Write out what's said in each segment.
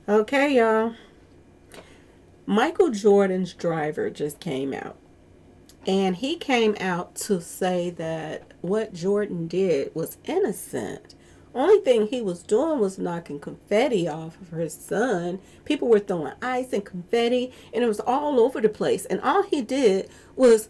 Okay, y'all. Michael Jordan's driver just came out. And he came out to say that what Jordan did was innocent. Only thing he was doing was knocking confetti off of his son. People were throwing ice and confetti, and it was all over the place. And all he did was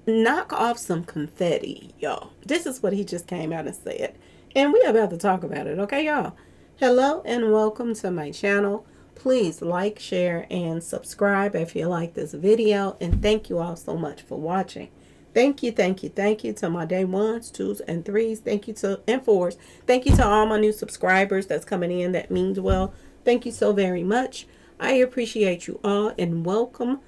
knock off some confetti, y'all. This is what he just came out and said. And we're about to talk about it, okay, y'all? Hello and welcome to my channel. Please like, share, and subscribe if you like this video. And thank you all so much for watching. Thank you to my day ones, twos, and threes. Thank you to and fours. Thank you to all my new subscribers that's coming in. That means well. Thank you so very much. I appreciate you all and welcome.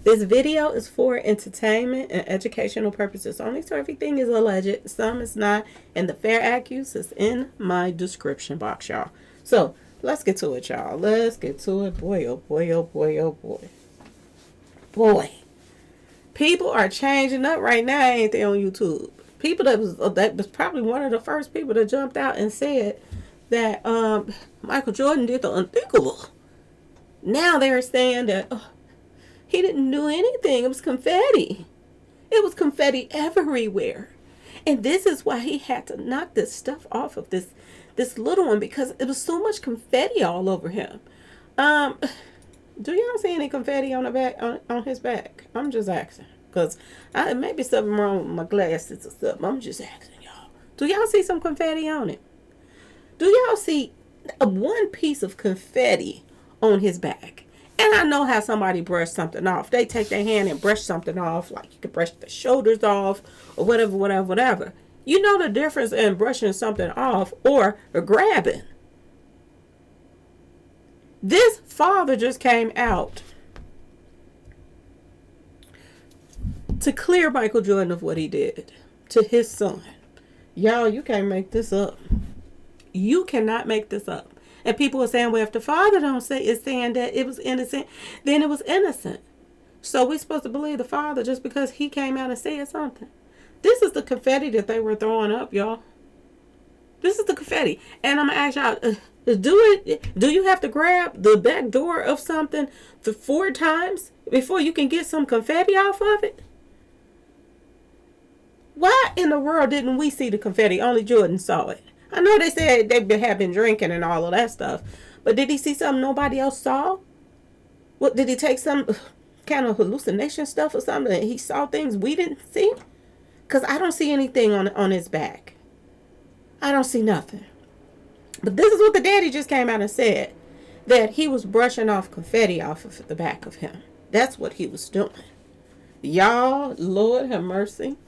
This video is for entertainment and educational purposes only, so everything is alleged, some is not, and the fair accuse is in my description box, y'all. So let's get to it, y'all. Let's get to it. Boy, oh boy, oh boy, oh boy. Boy. People are changing up right now, ain't they, on YouTube? People that was probably one of the first people that jumped out and said that Michael Jordan did the unthinkable. Now they're saying that he didn't do anything. It was confetti. It was confetti everywhere. And this is why he had to knock this stuff off of this little one, because it was so much confetti all over him. Do y'all see any confetti on the back on his back? I'm just asking, because maybe something wrong with my glasses or something. I'm just asking y'all. Do y'all see some confetti on it? Do y'all see one piece of confetti on his back? And I know how somebody brushed something off. They take their hand and brush something off, like you could brush the shoulders off or whatever. You know the difference in brushing something off or grabbing. This father just came out to clear Michael Jordan of what he did to his son. Y'all, you can't make this up. You cannot make this up. And people are saying, well, if the father is saying that it was innocent, then it was innocent. So we're supposed to believe the father just because he came out and said something. This is the confetti that they were throwing up, y'all. This is the confetti. And I'm going to ask y'all, do you have to grab the back door of something for 4 times before you can get some confetti off of it? Why in the world didn't we see the confetti? Only Jordan saw it. I know they said they had been drinking and all of that stuff, but did he see something nobody else saw? What, did he take some kind of hallucination stuff or something and he saw things we didn't see? Because I don't see anything on his back. I don't see nothing. But this is what the daddy just came out and said, that he was brushing off confetti off of the back of him. That's what he was doing. Y'all, Lord have mercy.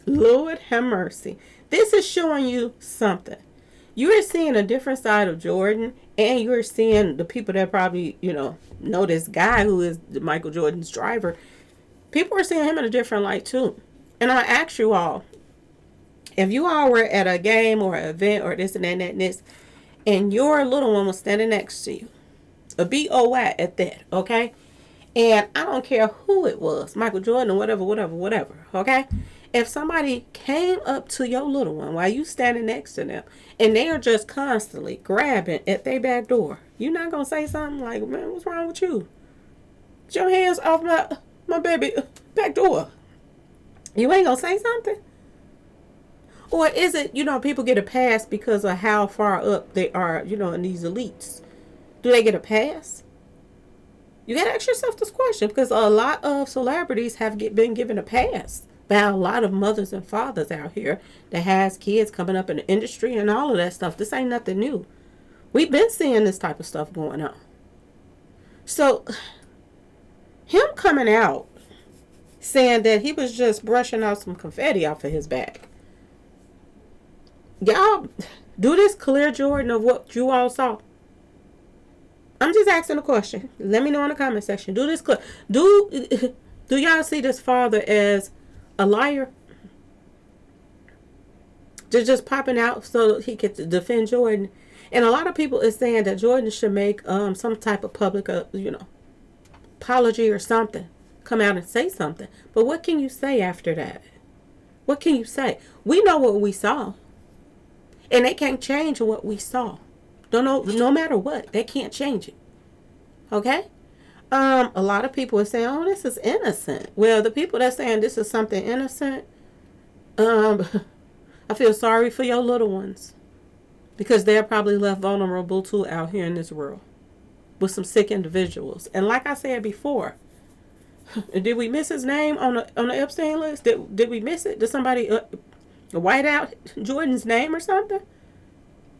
Lord have mercy. This is showing you something. You are seeing a different side of Jordan, and you're seeing the people that probably, know this guy who is Michael Jordan's driver. People are seeing him in a different light too. And I ask you all, if you all were at a game or an event or this and that and this, and your little one was standing next to you, a BOY at that, okay? And I don't care who it was, Michael Jordan or whatever, okay? If somebody came up to your little one while you standing next to them and they are just constantly grabbing at their back door, you're not going to say something like, man, what's wrong with you? Get your hands off my baby back door. You ain't going to say something? Or is it, people get a pass because of how far up they are, in these elites? Do they get a pass? You got to ask yourself this question, because a lot of celebrities have been given a pass by a lot of mothers and fathers out here that has kids coming up in the industry and all of that stuff. This ain't nothing new. We've been seeing this type of stuff going on. So him coming out saying that he was just brushing off some confetti off of his back. Y'all, do this clear Jordan of what you all saw? I'm just asking a question. Let me know in the comment section. Do this clear. Do y'all see this father as a liar? Just popping out so he could defend Jordan. And a lot of people is saying that Jordan should make some type of public apology or something. Come out and say something. But what can you say after that? What can you say? We know what we saw. And they can't change what we saw. Don't know, no matter what, they can't change it. Okay? A lot of people are saying, oh, this is innocent. Well, the people that's saying this is something innocent, um, I feel sorry for your little ones. Because they're probably left vulnerable too out here in this world with some sick individuals. And like I said before, did we miss his name on the Epstein list? Did we miss it? Did somebody white out Jordan's name or something?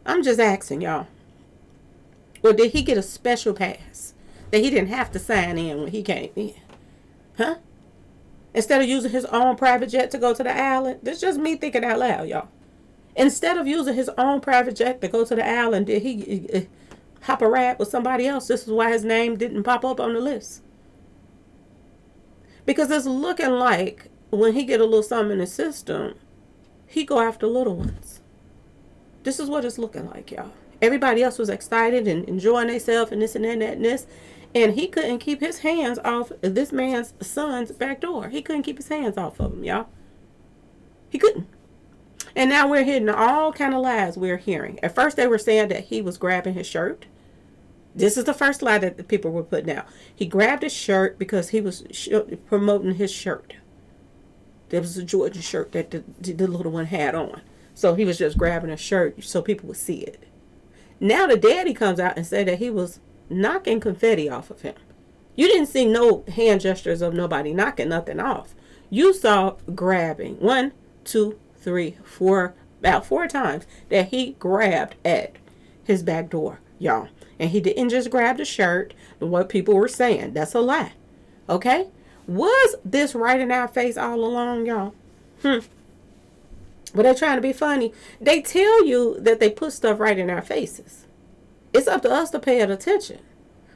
I'm just asking y'all. Or did he get a special pass that he didn't have to sign in when he came in? Huh? Instead of using his own private jet to go to the island? This is just me thinking out loud, y'all. Instead of using his own private jet to go to the island, did he hop a ride with somebody else? This is why his name didn't pop up on the list. Because it's looking like when he get a little something in his system, he go after little ones. This is what it's looking like, y'all. Everybody else was excited and enjoying themselves and this and that and this. And he couldn't keep his hands off this man's son's back door. He couldn't keep his hands off of him, y'all. He couldn't. And now we're hearing all kind of lies we're hearing. At first they were saying that he was grabbing his shirt. This is the first lie that the people were putting out. He grabbed his shirt because he was promoting his shirt. There was a Jordan shirt that the little one had on. So he was just grabbing a shirt so people would see it. Now the daddy comes out and said that he was knocking confetti off of him. You didn't see no hand gestures of nobody knocking nothing off. You saw grabbing 1, 2, 3, 4, about 4 times that he grabbed at his back door, y'all. And he didn't just grab the shirt, what people were saying. That's a lie. Okay? Was this right in our face all along, y'all? But they're trying to be funny. They tell you that they put stuff right in our faces. It's up to us to pay it attention.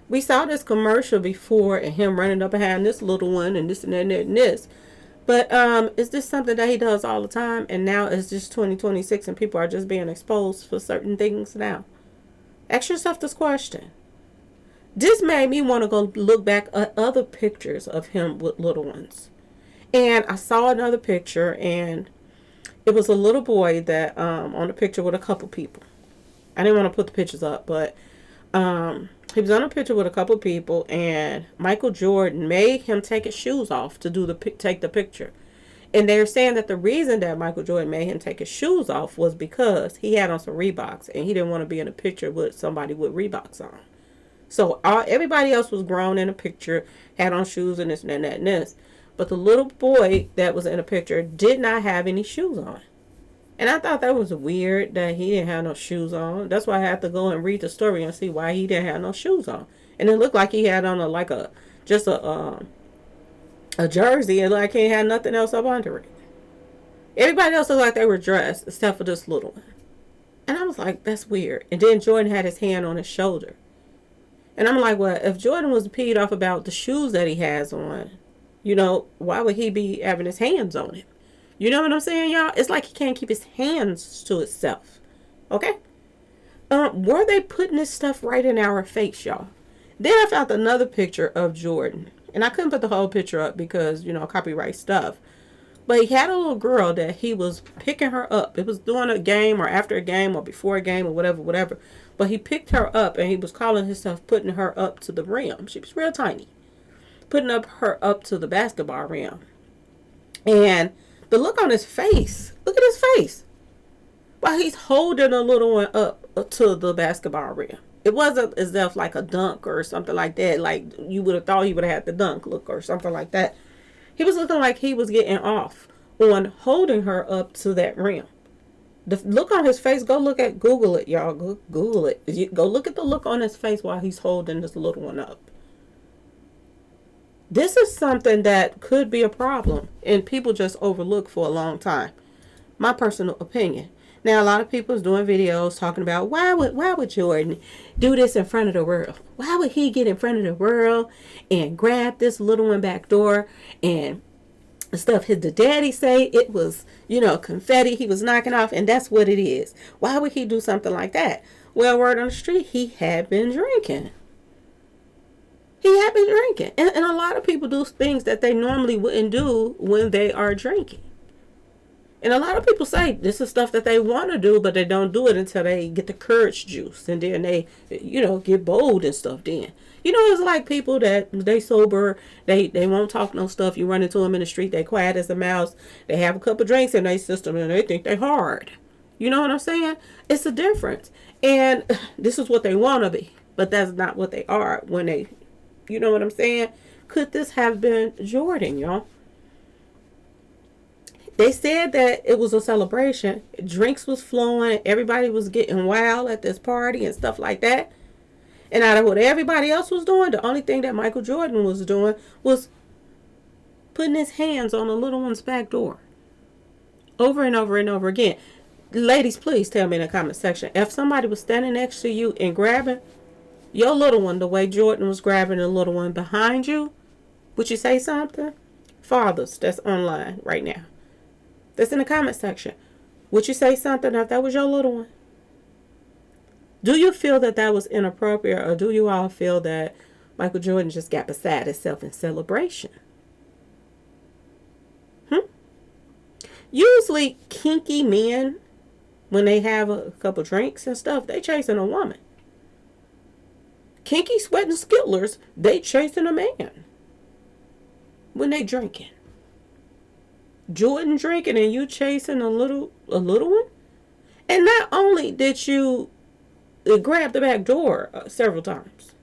We saw this commercial before and him running up behind this little one and this and that and this. But is this something that he does all the time? And now it's just 2026 and people are just being exposed for certain things now. Ask yourself this question. This made me want to go look back at other pictures of him with little ones. And I saw another picture and it was a little boy that on the picture with a couple people. I didn't want to put the pictures up, but he was on a picture with a couple people and Michael Jordan made him take his shoes off to take the picture. And they're saying that the reason that Michael Jordan made him take his shoes off was because he had on some Reeboks and he didn't want to be in a picture with somebody with Reeboks on. So everybody else was grown in a picture, had on shoes and this and that and this. But the little boy that was in a picture did not have any shoes on. And I thought that was weird that he didn't have no shoes on. That's why I had to go and read the story and see why he didn't have no shoes on. And it looked like he had on a jersey and like he had nothing else up under it. Everybody else looked like they were dressed except for this little one. And I was like, that's weird. And then Jordan had his hand on his shoulder. And I'm like, well, if Jordan was peed off about the shoes that he has on, why would he be having his hands on him? You know what I'm saying, y'all? It's like he can't keep his hands to himself. Okay? Were they putting this stuff right in our face, y'all? Then I found another picture of Jordan. And I couldn't put the whole picture up because, copyright stuff. But he had a little girl that he was picking her up. It was during a game or after a game or before a game or whatever. But he picked her up and he was calling himself putting her up to the rim. She was real tiny. Putting her up to the basketball rim. And the look on his face. Look at his face. While he's holding a little one up to the basketball rim. It wasn't as if like a dunk or something like that. Like you would have thought he would have had the dunk look or something like that. He was looking like he was getting off on holding her up to that rim. The look on his face, Google it, y'all. Google it. Go look at the look on his face while he's holding this little one up. This is something that could be a problem and people just overlook for a long time. My personal opinion. Now, a lot of people is doing videos talking about why would Jordan do this in front of the world? Why would he get in front of the world and grab this little one back door and stuff? The daddy say it was, confetti he was knocking off, and that's what it is. Why would he do something like that? Well, word on the street, he had been drinking. And a lot of people do things that they normally wouldn't do when they are drinking. And a lot of people say this is stuff that they want to do, but they don't do it until they get the courage juice. And then they, get bold and stuff then. It's like people that they sober, they won't talk no stuff. You run into them in the street, they quiet as a mouse. They have a couple drinks in their system and they think they hard. You know what I'm saying? It's a difference. And this is what they want to be, but that's not what they are when they, you know what I'm saying? Could this have been Jordan, y'all? They said that it was a celebration. Drinks was flowing. Everybody was getting wild at this party and stuff like that. And out of what everybody else was doing, the only thing that Michael Jordan was doing was putting his hands on the little one's back door. Over and over and over again. Ladies, please tell me in the comment section. If somebody was standing next to you and grabbing your little one the way Jordan was grabbing the little one behind you, would you say something? Fathers that's online right now, that's in the comment section, would you say something if that was your little one? Do you feel that that was inappropriate, or do you all feel that Michael Jordan just got beside himself in celebration? Usually kinky men, when they have a couple drinks and stuff, they chasing a woman. Kinky sweating skittlers, they chasing a man when they drinking. Jordan drinking and you chasing a little one. And not only did you grab the back door several times,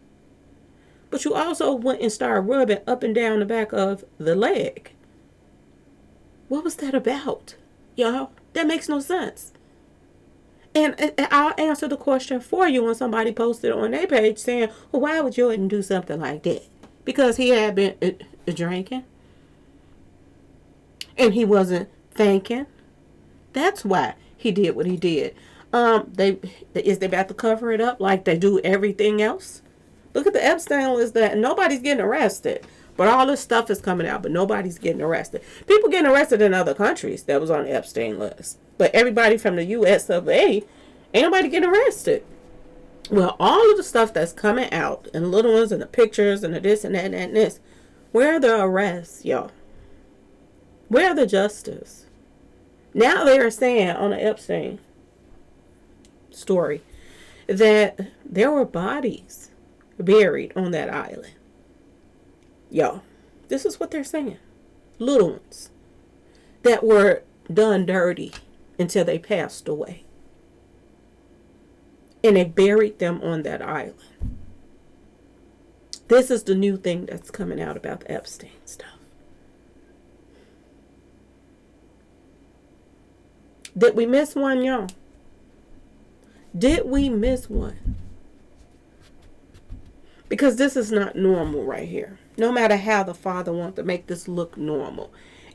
but you also went and started rubbing up and down the back of the leg. What was that about, y'all? That makes no sense. And I'll answer the question for you when somebody posted on their page saying, well, why would Jordan do something like that? Because he had been drinking. And he wasn't thinking. That's why he did what he did. Is they about to cover it up like they do everything else? Look at the Epstein list that nobody's getting arrested. But all this stuff is coming out, but nobody's getting arrested. People getting arrested in other countries that was on the Epstein list. But everybody from the U.S. of A, ain't nobody getting arrested. Well, all of the stuff that's coming out, and the little ones, and the pictures, and the this, and that, and this, where are the arrests, y'all? Where are the justice? Now they are saying on the Epstein story that there were bodies buried on that island. Y'all, this is what they're saying. Little ones that were done dirty until they passed away. And they buried them on that island. This is the new thing that's coming out about the Epstein stuff. Did we miss one, y'all? Did we miss one? Because this is not normal right here. No matter how the father wants to make this look normal.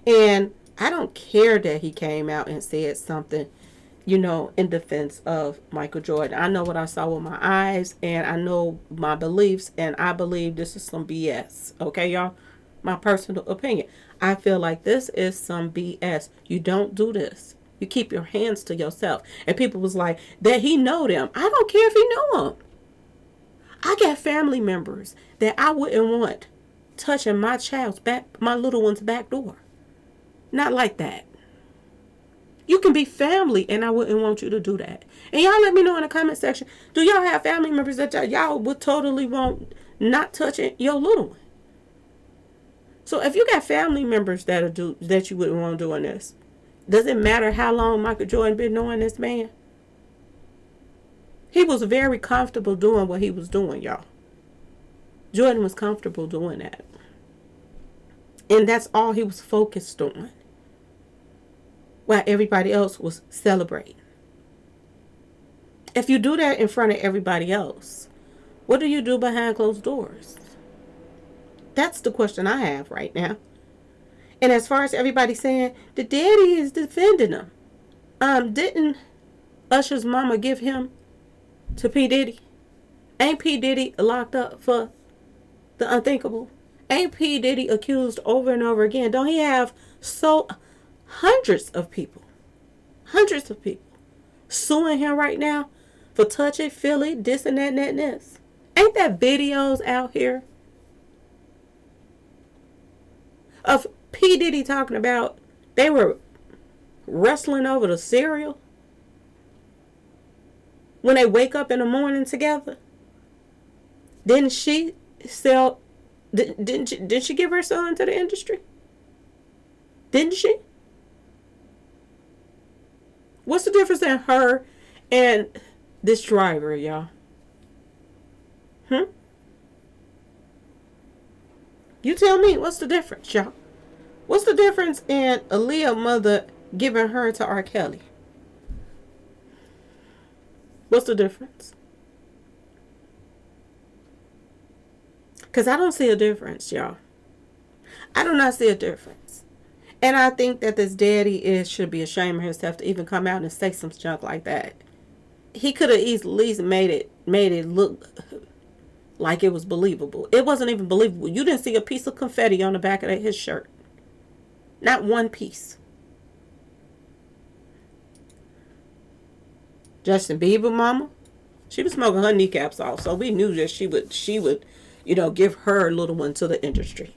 And I don't care that he came out and said something, in defense of Michael Jordan. I know what I saw with my eyes, and I know my beliefs, and I believe this is some BS. Okay, y'all? My personal opinion. I feel like this is some BS. You don't do this. You keep your hands to yourself. And people was like, that he know them. I don't care if he know them. I got family members that I wouldn't want touching my my little one's back door. Not like that. You can be family, and I wouldn't want you to do that. And y'all let me know in the comment section, do y'all have family members that y'all would totally want not touching your little one? So if you got family members that you wouldn't want doing this, does it matter how long Michael Jordan been knowing this man? He was very comfortable doing what he was doing, y'all. Jordan was comfortable doing that. And that's all he was focused on. While everybody else was celebrating. If you do that in front of everybody else, what do you do behind closed doors? That's the question I have right now. And as far as everybody saying, the daddy is defending him. Didn't Usher's mama give him to P. Diddy? Ain't P. Diddy locked up for the unthinkable? Ain't P. Diddy accused over and over again? Don't he have hundreds of people suing him right now for touching, feeling, this and that and that and this? Ain't that videos out here of P. Diddy talking about they were wrestling over the cereal when they wake up in the morning together? Didn't she sell? Did she give her son to the industry? Didn't she? What's the difference in her and this driver, y'all? You tell me, what's the difference, y'all? What's the difference in Aaliyah's mother giving her to R. Kelly? What's the difference? Because I don't see a difference, y'all. I do not see a difference. And I think that this daddy should be ashamed of himself to even come out and say some junk like that. He could have easily made it look like it was believable. It wasn't even believable. You didn't see a piece of confetti on the back of his shirt. Not one piece. Justin Bieber mama, she was smoking her kneecaps off, so we knew that she would, give her little one to the industry.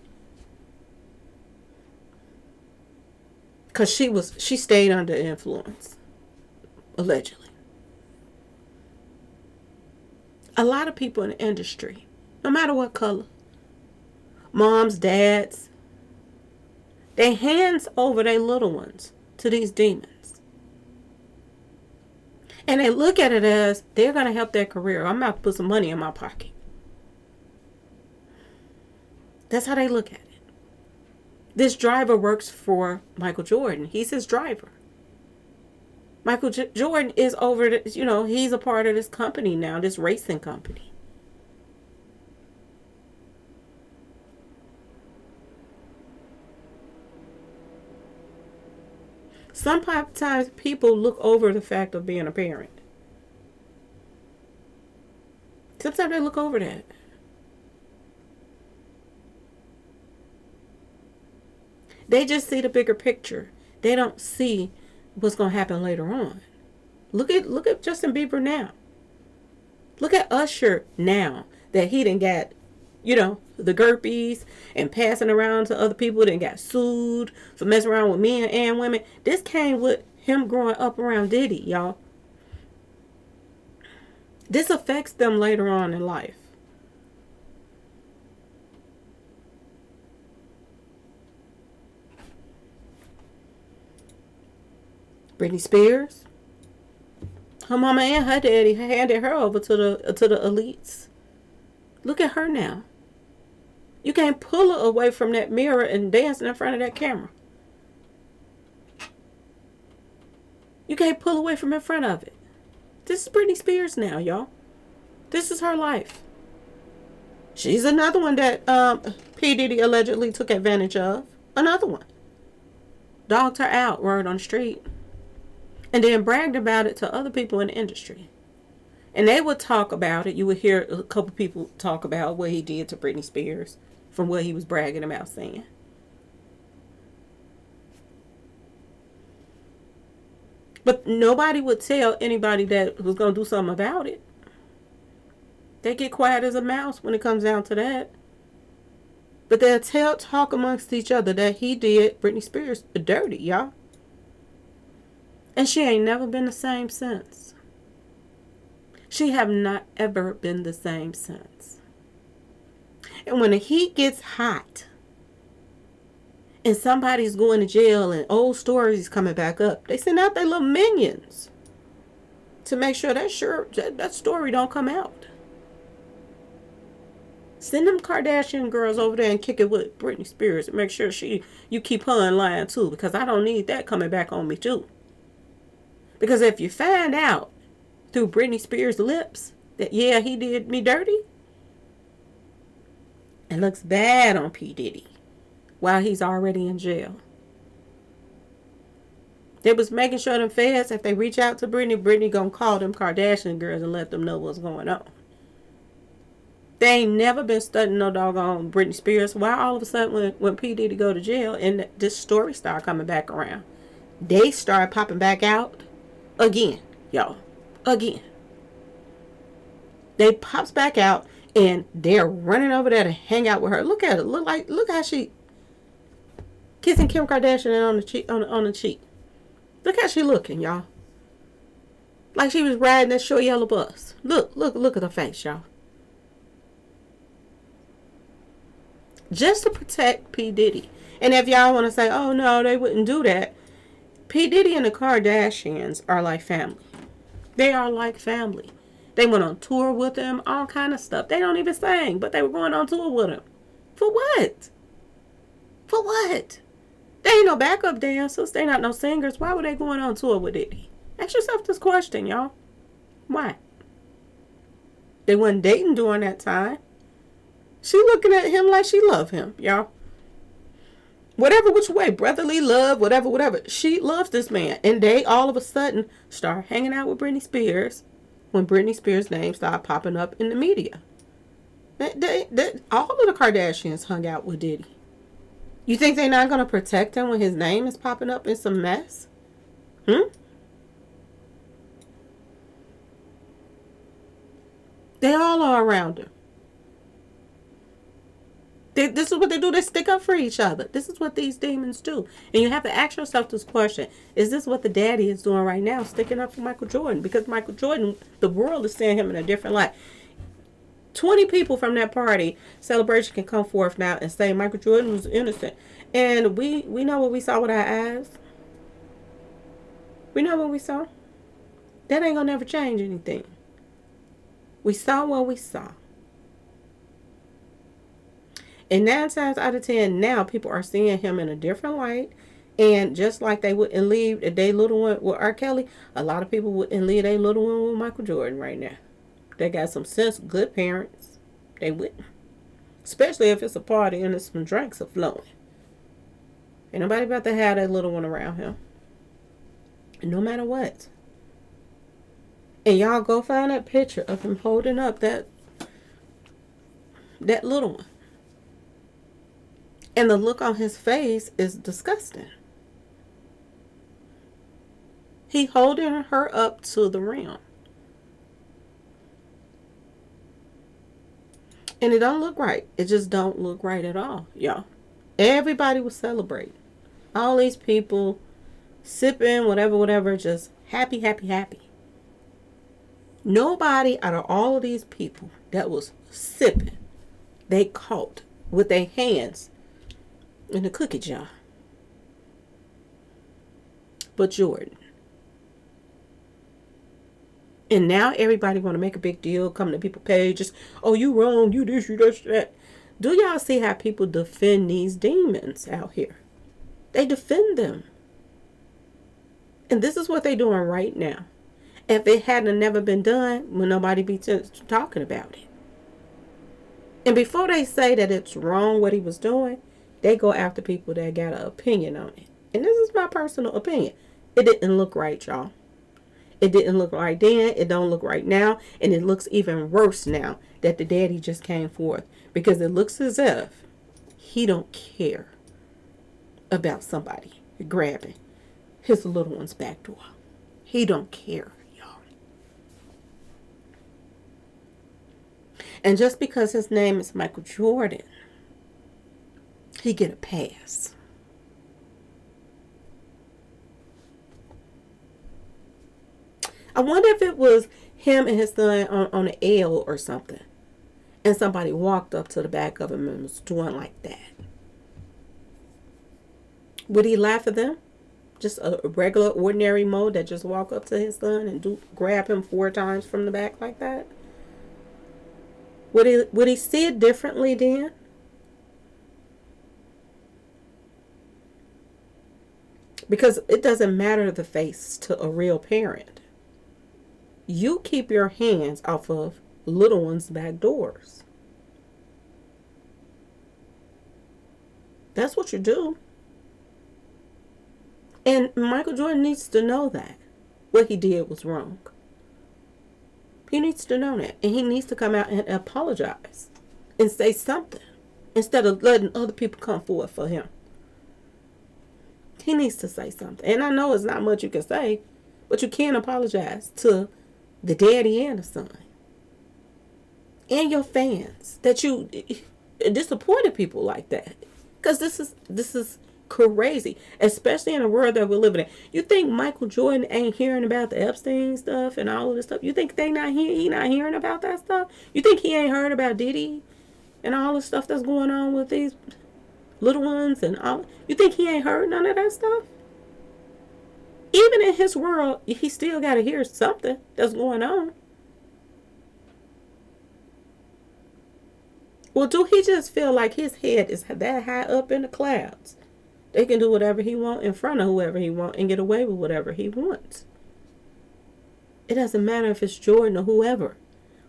Because she stayed under influence, allegedly. A lot of people in the industry, no matter what color, moms, dads, they hands over their little ones to these demons. And they look at it as they're going to help their career. I'm about to put some money in my pocket. That's how they look at it. This driver works for Michael Jordan. He's his driver. Michael Jordan is over, he's a part of this company now, this racing company. Sometimes people look over the fact of being a parent. Sometimes they look over that. They just see the bigger picture. They don't see what's going to happen later on. Look at Justin Bieber now. Look at Usher now that he done got, the groupies and passing around to other people that got sued for messing around with men and women. This came with him growing up around Diddy, y'all. This affects them later on in life. Britney Spears, her mama and her daddy handed her over to the elites. Look at her now. You can't pull her away from that mirror and dancing in front of that camera. You can't pull away from in front of it. This is Britney Spears now, y'all. This is her life. She's another one that P. Diddy allegedly took advantage of. Another one. Dogged her out, word on the street. And then bragged about it to other people in the industry. And they would talk about it. You would hear a couple people talk about what he did to Britney Spears from what he was bragging about saying. But nobody would tell anybody that was going to do something about it. They get quiet as a mouse when it comes down to that. But they'll talk amongst each other that he did Britney Spears dirty, y'all. And she ain't never been the same since. She have not ever been the same since. And when the heat gets hot and somebody's going to jail and old stories coming back up, they send out their little minions to make sure that story don't come out. Send them Kardashian girls over there and kick it with Britney Spears and make sure you keep her in line too, because I don't need that coming back on me too. Because if you find out through Britney Spears' lips that, yeah, he did me dirty, it looks bad on P. Diddy while he's already in jail. They was making sure them feds, if they reach out to Britney gonna call them Kardashian girls and let them know what's going on. They ain't never been studying no doggone Britney Spears. Why all of a sudden when P. Diddy go to jail and this story start coming back around, they start popping back out again, y'all. Again. They pops back out and they're running over there to hang out with her. Look at it. Look how she kissing Kim Kardashian on the cheek. Look how she looking, y'all. Like she was riding that short yellow bus. Look at her face, y'all. Just to protect P. Diddy. And if y'all want to say, oh no, they wouldn't do that. P. Diddy and the Kardashians are like family. They are like family. They went on tour with him, all kind of stuff. They don't even sing, but they were going on tour with him. For what? For what? They ain't no backup dancers. They not no singers. Why were they going on tour with Diddy? Ask yourself this question, y'all. Why? They wasn't dating during that time. She looking at him like she love him, y'all. Whatever which way, brotherly love, whatever. She loves this man. And they all of a sudden start hanging out with Britney Spears when Britney Spears' name started popping up in the media. All of the Kardashians hung out with Diddy. You think they're not going to protect him when his name is popping up in some mess? They all are around him. This is what they do. They stick up for each other. This is what these demons do. And you have to ask yourself this question. Is this what the daddy is doing right now? Sticking up for Michael Jordan. Because Michael Jordan, the world is seeing him in a different light. 20 people from that party celebration can come forth now and say Michael Jordan was innocent. And we know what we saw with our eyes. We know what we saw. That ain't going to never change anything. We saw what we saw. And 9 times out of 10, now people are seeing him in a different light. And just like they wouldn't leave their little one with R. Kelly, a lot of people wouldn't leave their little one with Michael Jordan right now. They got some sense, good parents. They wouldn't. Especially if it's a party and there's some drinks are flowing. Ain't nobody about to have that little one around him. No matter what. And y'all go find that picture of him holding up that little one. And the look on his face is disgusting. He holding her up to the rim. And it don't look right. It just don't look right at all, y'all. Everybody was celebrating. All these people sipping, whatever, just happy. Nobody out of all of these people that was sipping, they caught with their hands in the cookie jar. But Jordan. And now everybody want to make a big deal, come to people's pages. Oh, you wrong, you this, you that. Do y'all see how people defend these demons out here? They defend them. And this is what they're doing right now. If it hadn't never been done, will nobody be talking about it? And before they say that it's wrong what he was doing, they go after people that got an opinion on it. And this is my personal opinion. It didn't look right, y'all. It didn't look right then. It don't look right now. And it looks even worse now that the daddy just came forth. Because it looks as if he don't care about somebody grabbing his little one's back door. He don't care, y'all. And just because his name is Michael Jordan, he get a pass. I wonder if it was him and his son on an L or something. And somebody walked up to the back of him and was doing like that. Would he laugh at them? Just a regular, ordinary mode that just walk up to his son and grab him 4 times from the back like that? Would he see it differently then? Because it doesn't matter the face to a real parent. You keep your hands off of little ones' back doors. That's what you do. And Michael Jordan needs to know that what he did was wrong. He needs to know that. And he needs to come out and apologize and say something instead of letting other people come forward for him. He needs to say something. And I know it's not much you can say, but you can apologize to the daddy and the son. And your fans that you disappointed people like that. Because this is crazy, especially in the world that we're living in. You think Michael Jordan ain't hearing about the Epstein stuff and all of this stuff? You think he not hearing about that stuff? You think he ain't heard about Diddy and all the stuff that's going on with these little ones and all? You think he ain't heard none of that stuff? Even in his world, he still got to hear something that's going on. Well, do he just feel like his head is that high up in the clouds? They can do whatever he wants in front of whoever he wants and get away with whatever he wants. It doesn't matter if it's Jordan or whoever.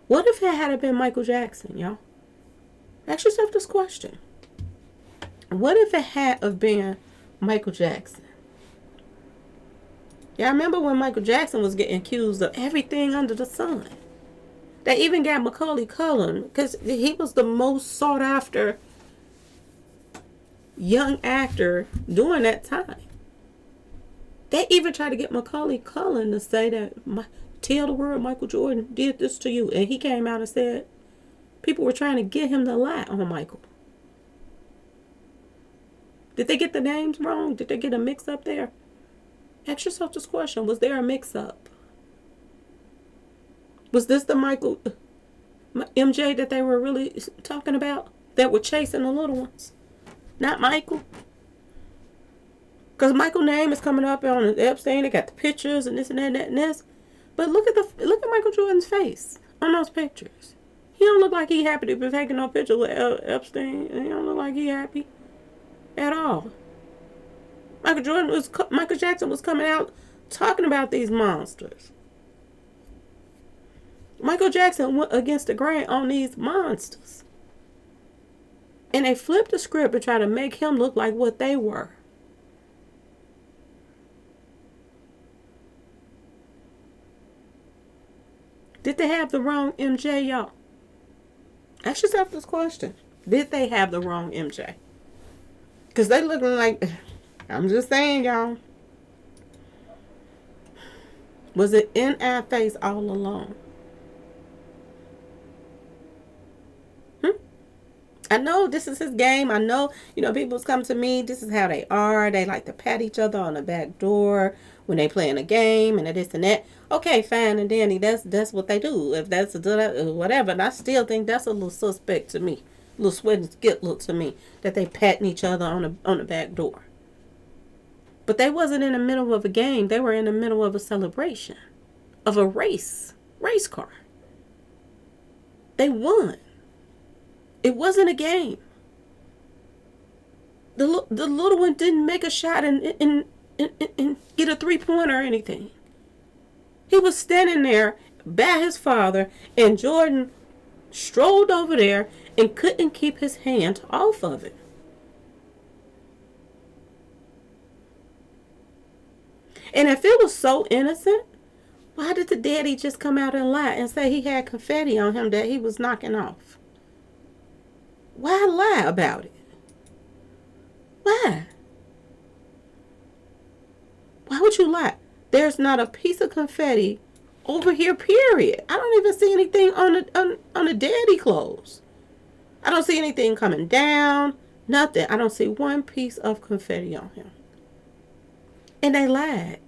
What if it had been Michael Jackson, y'all? Ask yourself this question. What if it had been Michael Jackson? Y'all remember when Michael Jackson was getting accused of everything under the sun? They even got Macaulay Culkin because he was the most sought after young actor during that time. They even tried to get Macaulay Culkin to say that, tell the world Michael Jordan did this to you. And he came out and said, people were trying to get him to lie on Michael. Did they get the names wrong? Did they get a mix up there? Ask yourself this question. Was there a mix up? Was this the Michael, MJ that they were really talking about? That were chasing the little ones? Not Michael? Because Michael's name is coming up on Epstein. They got the pictures and this and that and that and this. But look at Michael Jordan's face on those pictures. He don't look like he happy to be taking no picture with Epstein. He don't look like he happy at all. Michael Jackson was coming out talking about these monsters. Michael Jackson went against the grain on these monsters. And they flipped the script and tried to make him look like what they were. Did they have the wrong MJ, y'all? Ask yourself this question. Did they have the wrong MJ? Because they looking like, I'm just saying, y'all. Was it in our face all along? I know this is his game. I know, people's come to me. This is how they are. They like to pat each other on the back door when they playing a game and this and that. Okay, fine and dandy. That's what they do. If that's whatever. And I still think that's a little suspect to me. A little sweat and skip look to me. That they patting each other on the back door. But they wasn't in the middle of a game. They were in the middle of a celebration. Of a race car. They won. It wasn't a game. The little one didn't make a shot and get a 3-pointer or anything. He was standing there by his father, and Jordan strolled over there and couldn't keep his hand off of it. And if it was so innocent, why did the daddy just come out and lie and say he had confetti on him that he was knocking off? Why lie about it? Why? Why would you lie? There's not a piece of confetti over here, period. I don't even see anything on the daddy clothes. I don't see anything coming down. Nothing. I don't see one piece of confetti on him. And they lied.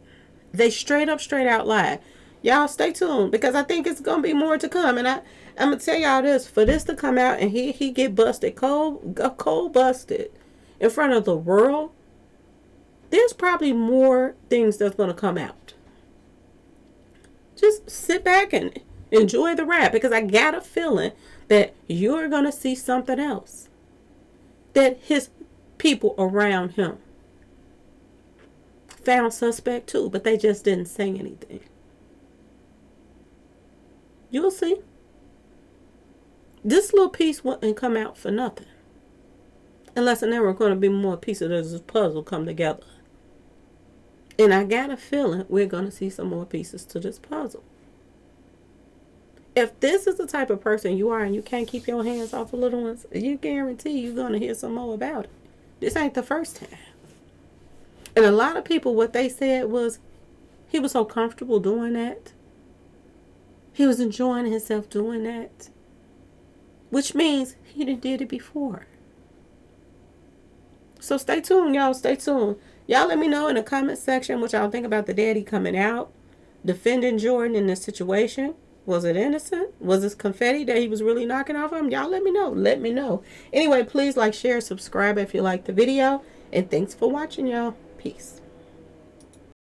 They straight out lied. Y'all stay tuned because I think it's going to be more to come. And I'm going to tell y'all this. For this to come out and he get busted, cold busted in front of the world, there's probably more things that's going to come out. Just sit back and enjoy the ride because I got a feeling that you're going to see something else. That his people around him found suspect too, but they just didn't say anything. You'll see. This little piece wouldn't come out for nothing. Unless there were going to be more pieces of this puzzle come together. And I got a feeling we're going to see some more pieces to this puzzle. If this is the type of person you are and you can't keep your hands off of little ones, you guarantee you're going to hear some more about it. This ain't the first time. And a lot of people, what they said was, he was so comfortable doing that. He was enjoying himself doing that. Which means he done did it before. So stay tuned, y'all. Stay tuned. Y'all let me know in the comment section what y'all think about the daddy coming out, defending Jordan in this situation. Was it innocent? Was this confetti that he was really knocking off him? Y'all let me know. Let me know. Anyway, please like, share, subscribe if you like the video. And thanks for watching, y'all. Peace.